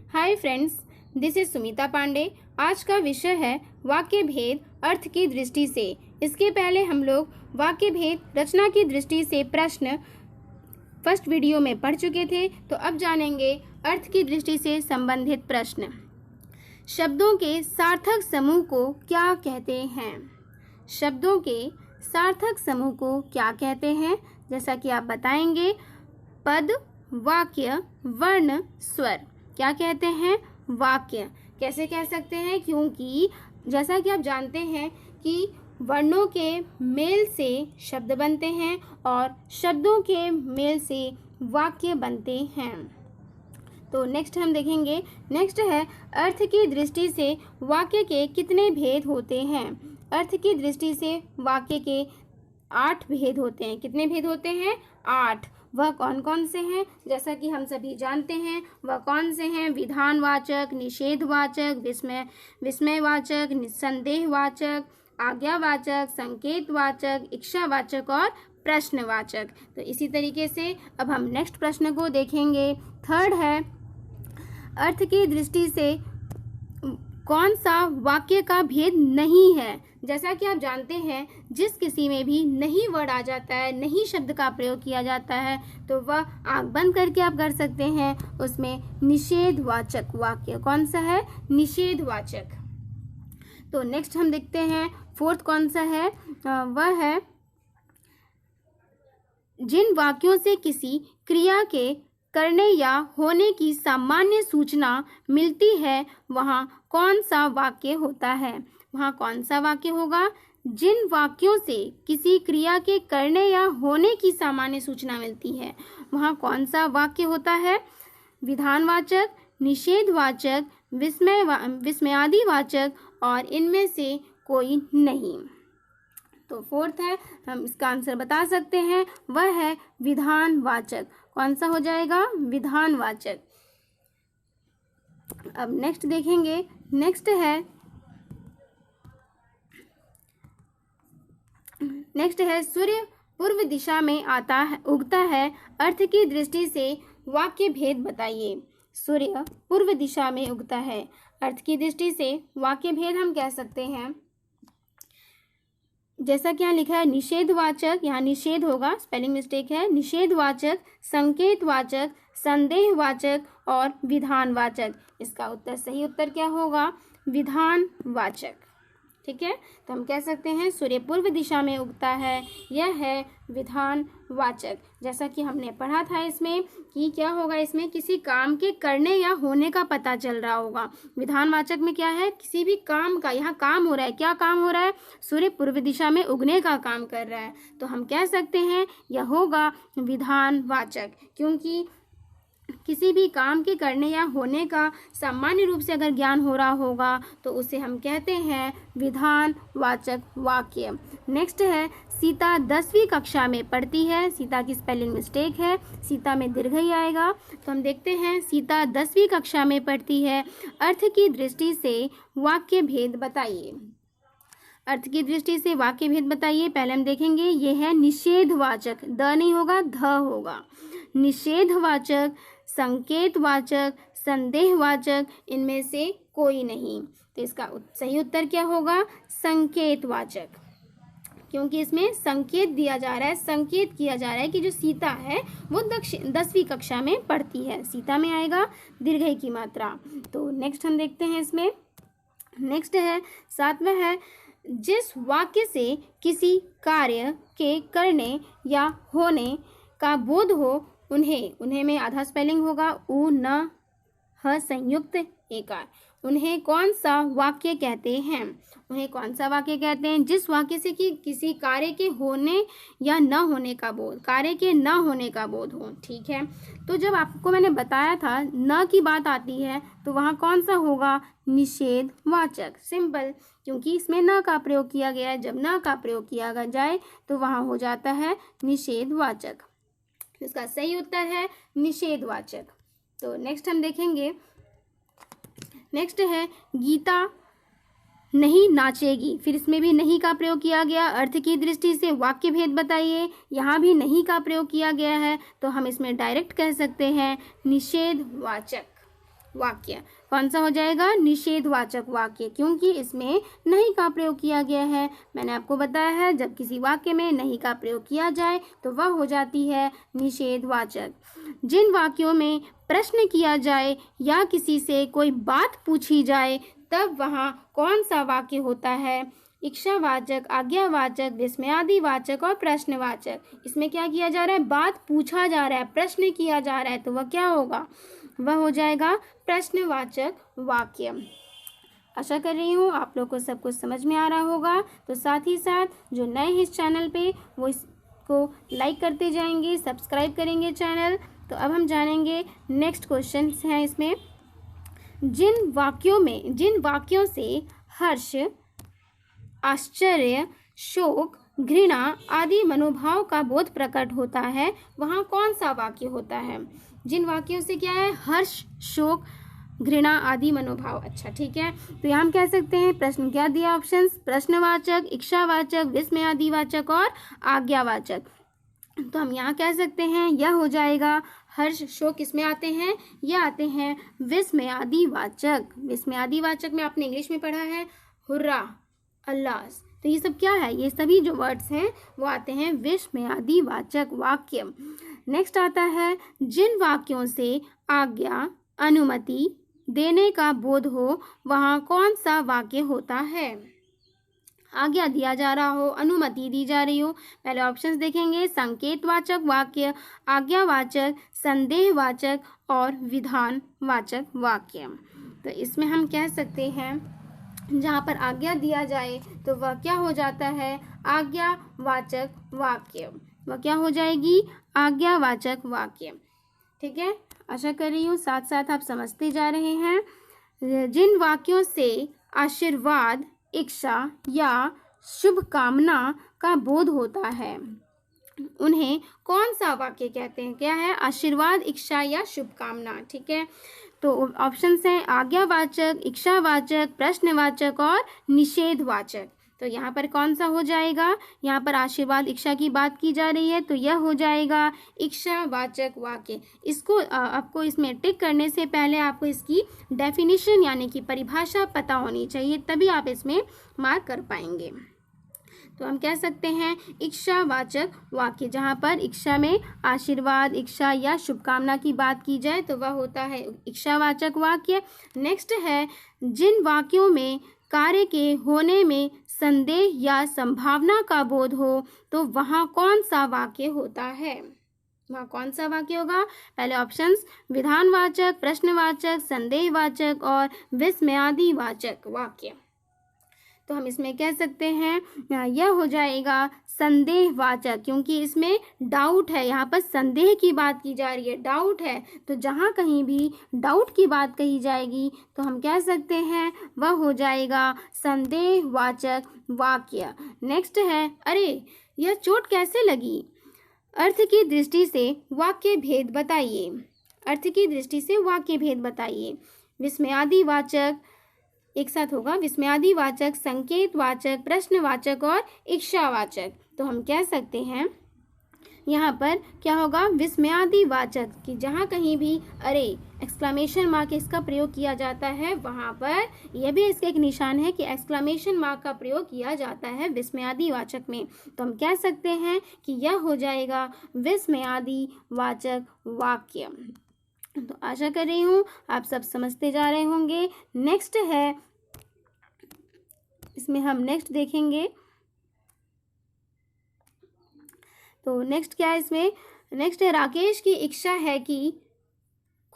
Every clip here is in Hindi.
Hi friends, this is Sumita Pandey. आज का विषय है वाक्य भेद अर्थ की दृष्टि से। इसके पहले हम लोग वाक्य भेद रचना की दृष्टि से प्रश्न फर्स्ट वीडियो में पढ़ चुके थे, तो अब जानेंगे अर्थ की दृष्टि से संबंधित प्रश्न। शब्दों के सार्थक समूह को क्या कहते हैं? शब्दों के सार्थक समूह को क्या कहते हैं? जैसा कि आप बताएंगे, पद, वाक्य, वर्ण, स्वर। क्या कहते हैं? वाक्य। कैसे कह सकते हैं? क्योंकि जैसा कि आप जानते हैं कि वर्णों के मेल से शब्द बनते हैं और शब्दों के मेल से वाक्य बनते हैं। तो नेक्स्ट हम देखेंगे, नेक्स्ट है अर्थ की दृष्टि से वाक्य के कितने भेद होते हैं? अर्थ की दृष्टि से वाक्य के 8 भेद होते हैं। कितने भेद होते हैं? 8। वह कौन कौन से हैं? जैसा कि हम सभी जानते हैं, वह कौन से हैं? विधानवाचक, निषेधवाचक, विस्मयवाचक, निसंदेहवाचक, आज्ञावाचक, संकेतवाचक, इच्छावाचक और प्रश्नवाचक। तो इसी तरीके से अब हम नेक्स्ट प्रश्न को देखेंगे। थर्ड है, अर्थ की दृष्टि से कौन सा वाक्य का भेद नहीं है? जैसा कि आप जानते हैं, जिस किसी में भी नहीं वर्ड आ जाता है, नहीं शब्द का प्रयोग किया जाता है, तो वह आंख बंद करके आप कर सकते हैं, उसमें निषेधवाचक वाक्य कौन सा है? निषेधवाचक। तो नेक्स्ट हम देखते हैं, फोर्थ कौन सा है? वह है जिन वाक्यों से किसी क्रिया के करने या होने की सामान्य सूचना मिलती है, वहाँ कौन सा वाक्य होता है? वहाँ कौन सा वाक्य होगा? जिन वाक्यों से किसी क्रिया के करने या होने की सामान्य सूचना मिलती है, वहाँ कौन सा वाक्य होता है? विधानवाचक, निषेधवाचक, विस्मयादिवाचक और इनमें से कोई नहीं। तो फोर्थ है, हम इसका आंसर बता सकते हैं, वह है विधानवाचक। कौन सा हो जाएगा? विधानवाचक। अब नेक्स्ट देखेंगे, नेक्स्ट है सूर्य पूर्व दिशा में आता है, उगता है। अर्थ की दृष्टि से वाक्य भेद बताइए। सूर्य पूर्व दिशा में उगता है, अर्थ की दृष्टि से वाक्य भेद हम कह सकते हैं, जैसा कि यहाँ लिखा है निषेधवाचक, यहाँ निषेध होगा, स्पेलिंग मिस्टेक है। निषेधवाचक, संकेतवाचक, संदेहवाचक और विधानवाचक। इसका उत्तर, सही उत्तर क्या होगा? विधानवाचक। ठीक है, तो हम कह सकते हैं सूर्य पूर्व दिशा में उगता है, यह है विधानवाचक। जैसा कि हमने पढ़ा था इसमें कि क्या होगा, इसमें किसी काम के करने या होने का पता चल रहा होगा। विधानवाचक में क्या है? किसी भी काम का, यहाँ काम हो रहा है। क्या काम हो रहा है? सूर्य पूर्व दिशा में उगने का काम कर रहा है, तो हम कह सकते हैं यह होगा विधानवाचक। क्योंकि किसी भी काम के करने या होने का सामान्य रूप से अगर ज्ञान हो रहा होगा, तो उसे हम कहते हैं विधानवाचक वाक्य। नेक्स्ट है, सीता 10वीं कक्षा में पढ़ती है। सीता की स्पेलिंग मिस्टेक है, सीता में दीर्घ ही आएगा। तो हम देखते हैं, सीता 10वीं कक्षा में पढ़ती है। अर्थ की दृष्टि से वाक्य भेद बताइए। अर्थ की दृष्टि से वाक्य भेद बताइए। पहले हम देखेंगे, ये है निषेधवाचक, द नहीं होगा, ध होगा। निषेधवाचक, संकेतवाचक, संदेहवाचक, इनमें से कोई नहीं। तो इसका सही उत्तर क्या होगा? संकेतवाचक। क्योंकि इसमें संकेत दिया जा रहा है, संकेत किया जा रहा है कि जो सीता है वो 10वीं कक्षा में पढ़ती है। सीता में आएगा दीर्घ की मात्रा। तो नेक्स्ट हम देखते हैं, इसमें नेक्स्ट है 7वां है, जिस वाक्य से किसी कार्य के करने या होने का बोध हो, उन्हें में आधा स्पेलिंग होगा, उ न ह संयुक्त एकार। उन्हें कौन सा वाक्य कहते हैं? उन्हें कौन सा वाक्य कहते हैं? जिस वाक्य से कि किसी कार्य के होने या न होने का बोध, कार्य के न होने का बोध हो। ठीक है, तो जब आपको मैंने बताया था न की बात आती है, तो वहाँ कौन सा होगा? निषेधवाचक। सिंपल, क्योंकि इसमें न का प्रयोग किया गया है। जब न का प्रयोग किया जाए तो वहाँ हो जाता है निषेधवाचक। इसका सही उत्तर है निषेधवाचक। तो नेक्स्ट हम देखेंगे, नेक्स्ट है गीता नहीं नाचेगी। फिर इसमें भी नहीं का प्रयोग किया गया। अर्थ की दृष्टि से वाक्य भेद बताइए। यहाँ भी नहीं का प्रयोग किया गया है, तो हम इसमें डायरेक्ट कह सकते हैं निषेधवाचक। वाक्य। कौन सा हो जाएगा? निषेधवाचक वाक्य, क्योंकि इसमें नहीं का प्रयोग किया गया है। मैंने आपको बताया है जब किसी वाक्य में नहीं का प्रयोग किया जाए तो वह हो जाती है निषेधवाचक। जिन वाक्यों में प्रश्न किया जाए या किसी से कोई बात पूछी जाए तब वहाँ कौन सा वाक्य होता है? इच्छावाचक, आज्ञावाचक, विस्मयादिवाचक और प्रश्नवाचक। इसमें क्या किया जा रहा है? बात पूछा जा रहा है, प्रश्न किया जा रहा है, तो वह क्या होगा? वह हो जाएगा प्रश्नवाचक वाक्य। आशा कर रही हूँ आप लोग को सब कुछ समझ में आ रहा होगा। तो साथ ही साथ जो नए हैं इस चैनल पे वो इसको लाइक करते जाएंगे, सब्सक्राइब करेंगे चैनल। तो अब हम जानेंगे नेक्स्ट क्वेश्चन है इसमें, जिन वाक्यों से हर्ष, आश्चर्य, शोक, घृणा आदि मनोभाव का बोध प्रकट होता है वहाँ कौन सा वाक्य होता है? जिन वाक्यों से क्या है? हर्ष, शोक, घृणा आदि मनोभाव। अच्छा ठीक है, तो यहाँ हम कह सकते हैं प्रश्न क्या दिया? ऑप्शंस प्रश्नवाचक, इच्छावाचक, विस्मयादिवाचक और आज्ञावाचक। तो हम यहाँ कह सकते हैं यह हो जाएगा हर्ष, शोक किसमें आते हैं? यह आते हैं विस्मयादिवाचक। विस्मयादिवाचक में आपने इंग्लिश में पढ़ा है हुर्रा, अल्लास। तो ये सब क्या है? ये सभी जो वर्ड्स हैं वो आते हैं विस्मयादिवाचक वाक्य। नेक्स्ट आता है जिन वाक्यों से आज्ञा, अनुमति देने का बोध हो वहाँ कौन सा वाक्य होता है? आज्ञा दिया जा रहा हो, अनुमति दी जा रही हो। पहले ऑप्शंस देखेंगे, संकेतवाचक वाक्य, आज्ञावाचक, संदेहवाचक और विधानवाचक वाक्य। तो इसमें हम कह सकते हैं जहाँ पर आज्ञा दिया जाए तो वह क्या हो जाता है? आज्ञावाचक वाक्य। वह क्या हो जाएगी? आज्ञावाचक वाक्य। ठीक है, आशा कर रही हूँ साथ साथ आप समझते जा रहे हैं। जिन वाक्यों से आशीर्वाद, इच्छा या शुभकामना का बोध होता है उन्हें कौन सा वाक्य कहते हैं? क्या है? आशीर्वाद, इच्छा या शुभकामना। ठीक है, तो ऑप्शंस हैं आज्ञावाचक, इच्छावाचक, प्रश्नवाचक और निषेधवाचक। तो यहाँ पर कौन सा हो जाएगा? यहाँ पर आशीर्वाद, इच्छा की बात की जा रही है तो यह हो जाएगा इच्छावाचक वाक्य। इसको आपको इसमें टिक करने से पहले आपको इसकी डेफिनेशन यानी कि परिभाषा पता होनी चाहिए, तभी आप इसमें मार्क कर पाएंगे। तो हम कह सकते हैं इच्छावाचक वाक्य, जहाँ पर इच्छा में आशीर्वाद, इच्छा या शुभकामना की बात की जाए तो वह होता है इच्छावाचक वाक्य। नेक्स्ट है जिन वाक्यों में कार्य के होने में संदेह या संभावना का बोध हो तो वहाँ कौन सा वाक्य होता है? वहाँ कौन सा वाक्य होगा? पहले ऑप्शंस विधानवाचक, प्रश्नवाचक, संदेहवाचक और विस्मयादिवाचक वाक्य। तो हम इसमें कह सकते हैं यह हो जाएगा संदेहवाचक, क्योंकि इसमें डाउट है। यहाँ पर संदेह की बात की जा रही है, डाउट है, तो जहाँ कहीं भी डाउट की बात कही जाएगी तो हम कह सकते हैं वह हो जाएगा संदेहवाचक वाक्य। नेक्स्ट है अरे यह चोट कैसे लगी? अर्थ की दृष्टि से वाक्य भेद बताइए। अर्थ की दृष्टि से वाक्य भेद बताइए। विस्मयादिवाचक एक साथ होगा, विस्मयादिवाचक, संकेतवाचक, प्रश्नवाचक और इच्छावाचक। तो हम कह सकते हैं यहाँ पर क्या होगा? विस्मयादिवाचक, कि जहाँ कहीं भी अरे एक्सक्लेमेशन मार्क इसका प्रयोग किया जाता है वहाँ पर यह भी इसका एक निशान है कि एक्सक्लेमेशन मार्क का प्रयोग किया जाता है विस्मयादिवाचक में। तो हम कह सकते हैं कि यह हो जाएगा विस्मयादिवाचक वाक्य। तो आशा कर रही हूँ आप सब समझते जा रहे होंगे। नेक्स्ट है इसमें हम नेक्स्ट देखेंगे। तो नेक्स्ट क्या है इसमें? नेक्स्ट है राकेश की इच्छा है कि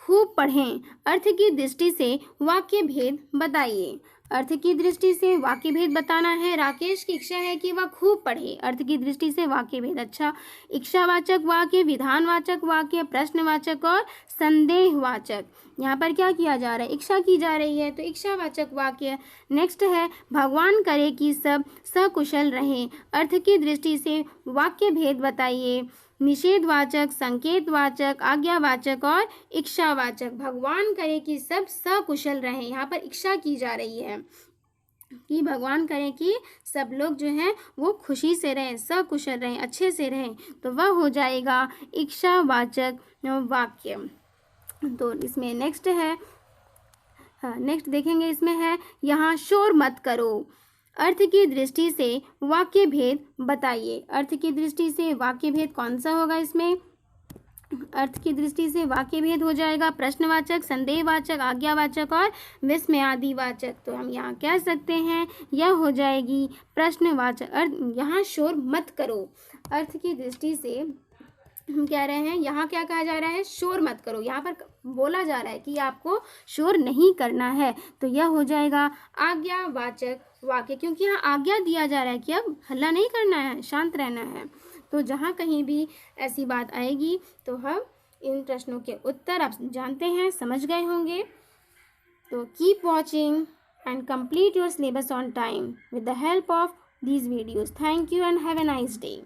खूब पढ़ें। अर्थ की दृष्टि से वाक्य भेद बताइए। अर्थ की दृष्टि से वाक्य भेद बताना है। राकेश की इच्छा है कि वह खूब पढ़े। अर्थ की दृष्टि से वाक्य भेद। अच्छा, इच्छावाचक वाक्य, विधानवाचक वाक्य, प्रश्नवाचक और संदेहवाचक। यहाँ पर क्या किया जा रहा है? इच्छा की जा रही है तो इच्छावाचक वाक्य। नेक्स्ट है भगवान करे कि सब सकुशल रहें। अर्थ की दृष्टि से वाक्य भेद बताइए। निषेधवाचक, संकेतवाचक, आज्ञावाचक और इच्छावाचक। भगवान करे कि सब सकुशल रहें। यहाँ पर इच्छा की जा रही है कि भगवान करें कि सब लोग जो हैं वो खुशी से रहें, सकुशल रहें, अच्छे से रहें। तो वह हो जाएगा इच्छावाचक वाक्य। तो इसमें नेक्स्ट है हाँ, नेक्स्ट देखेंगे, इसमें है यहाँ शोर मत करो। अर्थ की दृष्टि से वाक्य भेद बताइए। अर्थ की दृष्टि से वाक्य भेद कौन सा होगा इसमें? अर्थ की दृष्टि से वाक्य भेद हो जाएगा प्रश्नवाचक, संदेहवाचक, आज्ञावाचक और विस्मयादिवाचक। तो हम यहाँ कह सकते हैं यह हो जाएगी प्रश्नवाचक। अर्थ यहाँ शोर मत करो, अर्थ की दृष्टि से हम कह रहे हैं यहाँ क्या कहा जा रहा है? शोर मत करो। यहाँ पर बोला जा रहा है कि आपको शोर नहीं करना है, तो यह हो जाएगा आज्ञावाचक वाक्य, क्योंकि यहाँ आज्ञा दिया जा रहा है कि अब हल्ला नहीं करना है, शांत रहना है। तो जहाँ कहीं भी ऐसी बात आएगी तो हम इन प्रश्नों के उत्तर आप जानते हैं, समझ गए होंगे। तो keep watching and complete your syllabus on time with the help of these videos. Thank you and have a nice day.